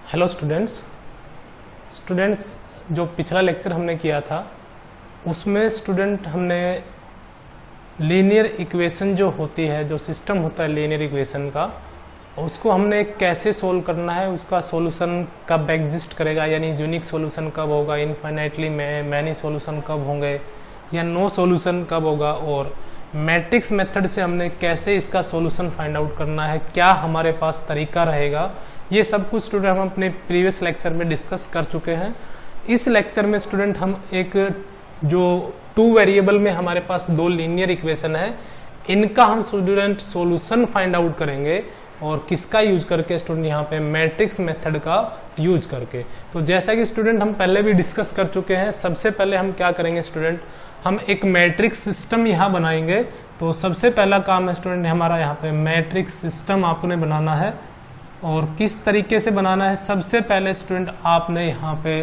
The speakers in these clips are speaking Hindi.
हेलो स्टूडेंट्स, जो पिछला लेक्चर हमने किया था उसमें हमने लीनियर इक्वेशन जो होती है, जो सिस्टम होता है लीनियर इक्वेशन का, उसको हमने कैसे सोल्व करना है, उसका सॉल्यूशन कब एग्जिस्ट करेगा, यानी यूनिक सॉल्यूशन कब होगा, इनफाइनाइटली मैनी सॉल्यूशन कब होंगे या नो सॉल्यूशन कब होगा, और मैट्रिक्स मेथड से हमने कैसे इसका सॉल्यूशन फाइंड आउट करना है, क्या हमारे पास तरीका रहेगा। ये सब कुछ स्टूडेंट हम अपने प्रीवियस लेक्चर में डिस्कस कर चुके हैं। इस लेक्चर में स्टूडेंट हम एक जो 2 वेरिएबल में हमारे पास 2 लीनियर इक्वेशन है, इनका हम स्टूडेंट सॉल्यूशन फाइंड आउट करेंगे, और किसका यूज करके स्टूडेंट यहाँ पे मैट्रिक्स मेथड का यूज करके। तो जैसा कि स्टूडेंट हम पहले भी डिस्कस कर चुके हैं, सबसे पहले हम क्या करेंगे स्टूडेंट, हम एक मैट्रिक्स सिस्टम यहाँ बनाएंगे। तो सबसे पहला काम है स्टूडेंट हमारा यहाँ पे मैट्रिक्स सिस्टम आपने बनाना है। और किस तरीके से बनाना है, सबसे पहले स्टूडेंट आपने यहाँ पे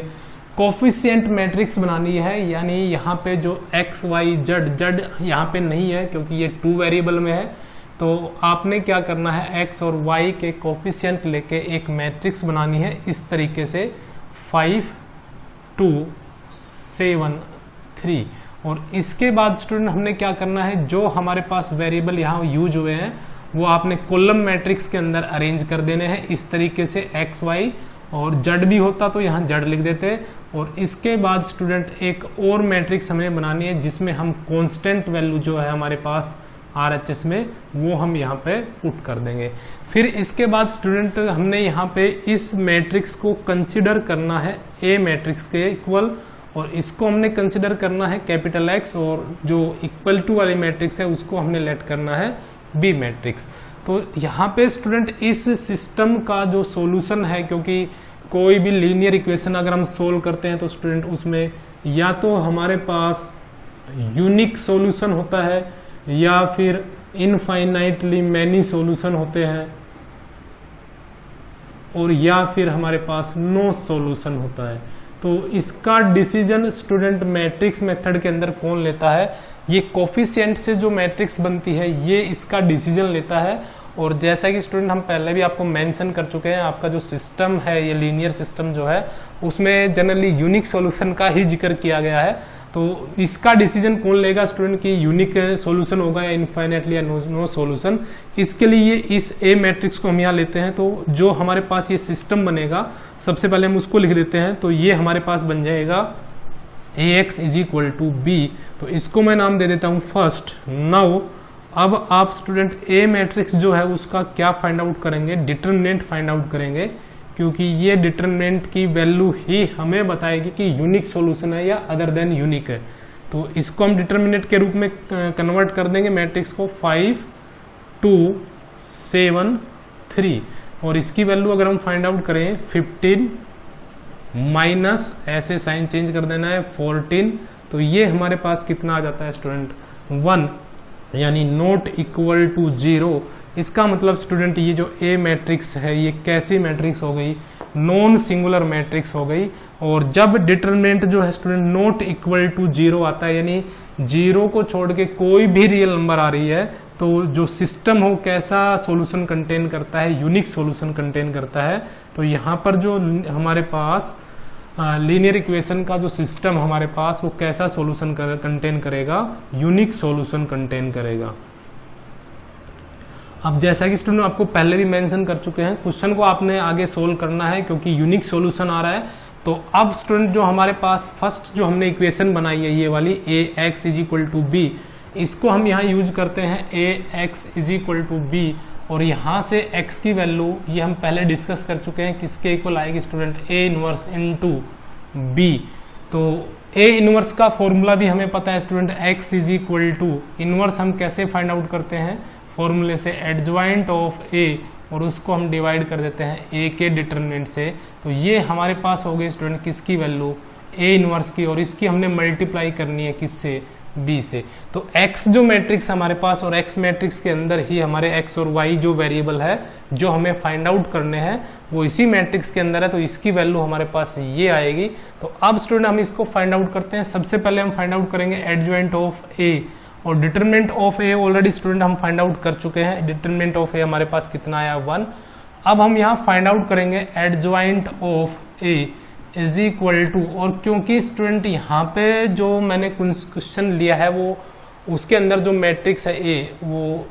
कोफिशिएंट मैट्रिक्स बनानी है, यानी यहाँ पे जो x y z यहाँ पे नहीं है क्योंकि ये 2 वेरिएबल में है। तो आपने क्या करना है, x और y के कोफिशिएंट लेके एक मैट्रिक्स बनानी है इस तरीके से 5 2 7 3। और इसके बाद स्टूडेंट हमने क्या करना है, जो हमारे पास वेरिएबल यहाँ यूज हुए हैं वो आपने कॉलम मैट्रिक्स के अंदर अरेंज कर देने हैं इस तरीके से x y, और z भी होता तो यहाँ z लिख देते। और इसके बाद स्टूडेंट एक और मैट्रिक्स हमें बनानी है जिसमें हम कांस्टेंट वैल्यू जो है हमारे पास RHS में वो हम यहाँ पे पुट कर देंगे। फिर इसके बाद स्टूडेंट हमने यहाँ पे इस मैट्रिक्स को कंसिडर करना है A मैट्रिक्स के इक्वल, और इसको हमने कंसिडर करना है कैपिटल X, और जो इक्वल टू वाली मैट्रिक्स है उसको हमने लेट करना है B मैट्रिक्स। तो यहाँ पे स्टूडेंट इस सिस्टम का जो सॉल्यूशन है, क्योंकि कोई भी लीनियर इक्वेशन अगर हम सोल्व करते हैं तो स्टूडेंट उसमें या तो हमारे पास यूनिक सॉल्यूशन होता है या फिर इनफाइनाइटली मैनी सॉल्यूशन होते हैं, और या फिर हमारे पास नो सॉल्यूशन होता है। तो इसका डिसीजन स्टूडेंट मैट्रिक्स मेथड के अंदर कौन लेता है, ये कोफिशिएंट से जो मैट्रिक्स बनती है ये इसका डिसीजन लेता है। और जैसा कि स्टूडेंट हम पहले भी आपको मेंशन कर चुके हैं, आपका जो सिस्टम है ये लीनियर सिस्टम जो है उसमें जनरली यूनिक सॉल्यूशन का ही जिक्र किया गया है। तो इसका डिसीजन कौन लेगा स्टूडेंट की यूनिक सॉल्यूशन होगा या इनफाइनाइटली या नो सॉल्यूशन, इसके लिए इस ए मैट्रिक्स को हम यहाँ लेते हैं। तो जो हमारे पास ये सिस्टम बनेगा, सबसे पहले हम उसको लिख देते हैं। तो ये हमारे पास बन जाएगा AX is equal to B। तो इसको मैं नाम दे देता हूँ फर्स्ट। नाउ अब आप स्टूडेंट A मैट्रिक्स जो है उसका क्या फाइंड आउट करेंगे, डिटरमिनेंट फाइंड आउट करेंगे, क्योंकि ये डिटरमिनेंट की वैल्यू ही हमें बताएगी कि यूनिक सॉल्यूशन है या अदर देन यूनिक है। तो इसको हम डिटरमिनेंट के रूप में कन्वर्ट कर देंगे मैट्रिक्स को 5 2 7 3, और इसकी वैल्यू अगर हम फाइंड आउट करें 15 माइनस ऐसे साइन चेंज कर देना है 14, तो ये हमारे पास कितना आ जाता है स्टूडेंट 1, यानी नॉट इक्वल टू 0। इसका मतलब स्टूडेंट ये जो A मैट्रिक्स है ये कैसी मैट्रिक्स हो गई, नॉन सिंगुलर मैट्रिक्स हो गई। और जब डिटरमिनेंट जो है स्टूडेंट नॉट इक्वल टू 0 आता है, यानी 0 को छोड़ के कोई भी रियल नंबर आ रही है, तो जो सिस्टम हो कैसा सॉल्यूशन कंटेन करता है, यूनिक सॉल्यूशन कंटेन करता है। तो यहाँ पर जो हमारे पास लीनियर इक्वेशन का जो सिस्टम हमारे पास वो कैसा सॉल्यूशन कंटेन करेगा, यूनिक सॉल्यूशन कंटेन करेगा। अब जैसा कि स्टूडेंट आपको पहले भी मेंशन कर चुके हैं, क्वेश्चन को आपने आगे सोल्व करना है क्योंकि यूनिक सॉल्यूशन आ रहा है। तो अब स्टूडेंट जो हमारे पास फर्स्ट जो हमने इक्वेशन बनाई है ये वाली AX is equal to B, इसको हम यहाँ यूज करते हैं AX is equal to B, और यहाँ से x की वैल्यू ये हम पहले डिस्कस कर चुके हैं किसके इक्वल आएगी student, A inverse into B। तो A इनवर्स का फॉर्मूला भी हमें पता है student, x is equal to inverse हम कैसे फाइंड आउट करते हैं, फॉर्मूले से एडजॉइंट ऑफ A, और उसको हम डिवाइड कर देते हैं A के डिटरमिनेंट से। तो ये हमारे पास हो गई स्टूडेंट किसकी वैल्यू, A इनवर्स की, और इसकी हमने मल्टीप्लाई करनी है किससे, B से। तो X जो मैट्रिक्स हमारे पास, और X मैट्रिक्स के अंदर ही हमारे X और Y जो वेरिएबल है जो हमें फाइंड आउट करने हैं वो इसी मैट्रिक्स के अंदर है, तो इसकी वैल्यू हमारे पास ये आएगी। तो अब स्टूडेंट हम इसको फाइंड आउट करते हैं। सबसे पहले हम फाइंड आउट करेंगे एडजॉइंट ऑफ A, और determinant of A already student हम फाइंड आउट कर चुके हैं। डिटरमिनेंट ऑफ A हमारे पास कितना आया 1। अब हम यहाँ फाइंड आउट करेंगे adjoint of A is equal to, और क्योंकि स्टूडेंट यहाँ पे जो मैंने क्वेश्चन लिया है वो उसके अंदर जो मैट्रिक्स है ए वो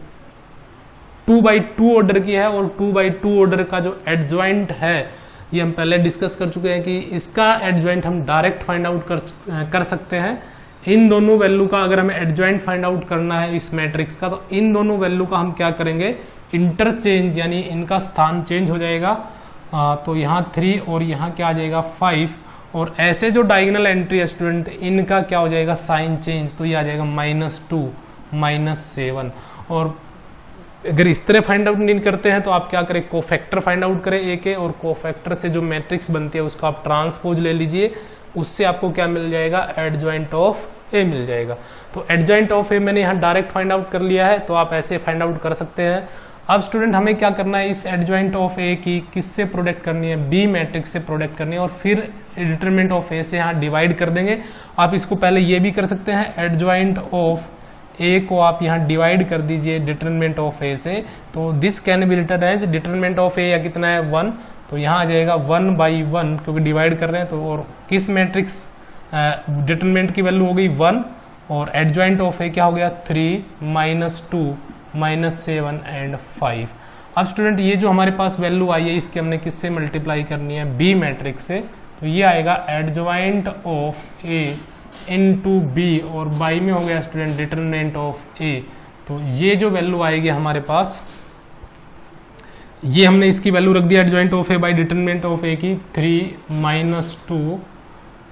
2x2 ऑर्डर की है, और 2x2 ऑर्डर का जो एडजॉइंट है ये हम पहले डिस्कस कर चुके हैं कि इसका एडजॉइंट हम डायरेक्ट फाइंड आउट कर सकते हैं। इन दोनों वैल्यू का अगर हमें एडजॉइंट फाइंड आउट करना है इस मैट्रिक्स का, तो इन दोनों वैल्यू का हम क्या करेंगे, इंटरचेंज, यानी इनका स्थान चेंज हो जाएगा। तो यहाँ 3 और यहाँ क्या आ जाएगा 5, और ऐसे जो डायगोनल एंट्री है स्टूडेंट इनका क्या हो जाएगा साइन चेंज, तो ये आ जाएगा -2 -7। और अगर इस तरह फाइंड आउट नहीं करते हैं तो आप क्या करें, कोफैक्टर फाइंड आउट करें ए के, और कोफैक्टर से जो मैट्रिक्स बनती है उसका आप ट्रांसपोज ले लीजिए, उससे आपको क्या मिल जाएगा, एडजॉइंट ऑफ ए मिल जाएगा। तो एडजॉइंट ऑफ ए मैंने यहाँ डायरेक्ट फाइंड आउट कर लिया है, तो आप ऐसे फाइंड आउट कर सकते हैं। अब स्टूडेंट हमें क्या करना है, इस एडजॉइंट ऑफ ए की किससे प्रोडक्ट करनी है, बी मैट्रिक्स से प्रोडक्ट करनी है, और फिर डिटरमिनेंट ऑफ ए से यहाँ डिवाइड कर देंगे। आप इसको पहले ये भी कर सकते हैं, एडजॉइंट ऑफ ए को आप यहाँ डिवाइड कर दीजिए डिटरमिनेंट ऑफ ए से, तो this can be written as determinant of A या कितना है 1, तो यहाँ आ जाएगा 1/1 क्योंकि डिवाइड कर रहे हैं। तो और किस मैट्रिक्स डिटरमिनेंट की वैल्यू हो गई 1, और एडजॉइंट ऑफ ए क्या हो गया 3 -2 -7 एंड 5। अब स्टूडेंट ये जो हमारे पास वैल्यू आई है इसकी हमने किससे मल्टीप्लाई करनी है, बी मैट्रिक्स से, तो ये आएगा adjoint of A into B, और बाई में हो गया स्टूडेंट डिटरमिनेंट ऑफ ए। तो ये जो वैल्यू आएगी हमारे पास, ये हमने इसकी वैल्यू रख दिया adjoint of A by determinant of A की 3 -2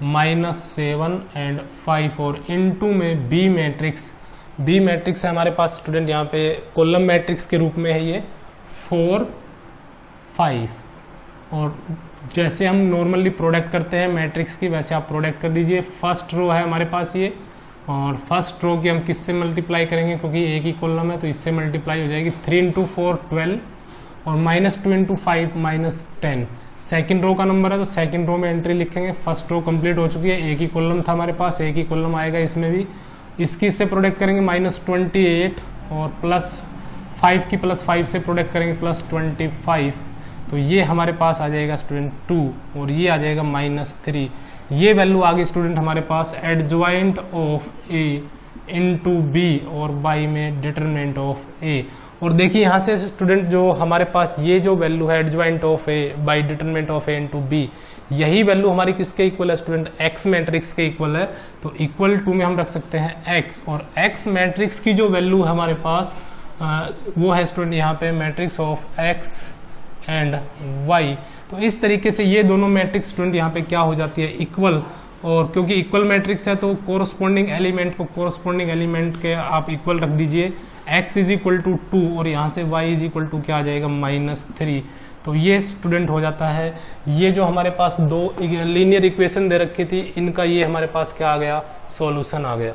-7 एंड 5, और इनटू में बी मैट्रिक्स। बी मैट्रिक्स है हमारे पास स्टूडेंट यहाँ पे कॉलम मैट्रिक्स के रूप में है ये 4 5, और जैसे हम नॉर्मली प्रोडक्ट करते हैं मैट्रिक्स की वैसे आप प्रोडक्ट कर दीजिए। फर्स्ट रो है हमारे पास ये, और फर्स्ट रो की हम किससे मल्टीप्लाई करेंगे, क्योंकि एक ही कॉलम है तो इससे मल्टीप्लाई हो जाएगी 3 × 4 12, और -2 × 5 -10। सेकंड रो का नंबर है तो सेकंड रो में एंट्री लिखेंगे। फर्स्ट रो कंप्लीट हो चुकी है, एक ही कॉलम था हमारे पास, एक ही कॉलम आएगा इसमें भी। इसकी इससे प्रोडक्ट करेंगे -28, और +5 की +5 से प्रोडक्ट करेंगे +25, तो ये हमारे पास आ जाएगा स्टूडेंट 2, और ये आ जाएगा -3। ये वैल्यू आ गई स्टूडेंट हमारे पास adjoint of A into B, और बाई में डिटरमिनेंट ऑफ ए। और देखिए यहाँ से स्टूडेंट जो हमारे पास ये जो वैल्यू है adjoint of A by determinant of A into B, यही वैल्यू हमारी किसके इक्वल है स्टूडेंट, एक्स मैट्रिक्स के इक्वल है। तो इक्वल टू में हम रख सकते हैं एक्स, और एक्स मैट्रिक्स की जो वैल्यू है हमारे पास वो है स्टूडेंट यहाँ पे matrix of X and Y. तो इस तरीके से ये दोनों मैट्रिक्स स्टूडेंट यहाँ पे क्या हो जाती है, इक्वल। और क्योंकि इक्वल मैट्रिक्स है तो कोरस्पॉन्डिंग एलिमेंट को कोरस्पॉन्डिंग एलिमेंट के आप इक्वल रख दीजिए, x = 2, और यहाँ से y = क्या आ जाएगा -3। तो ये स्टूडेंट हो जाता है, ये जो हमारे पास दो लीनियर इक्वेशन दे रखी थी इनका ये हमारे पास क्या आ गया, सॉल्यूशन आ गया।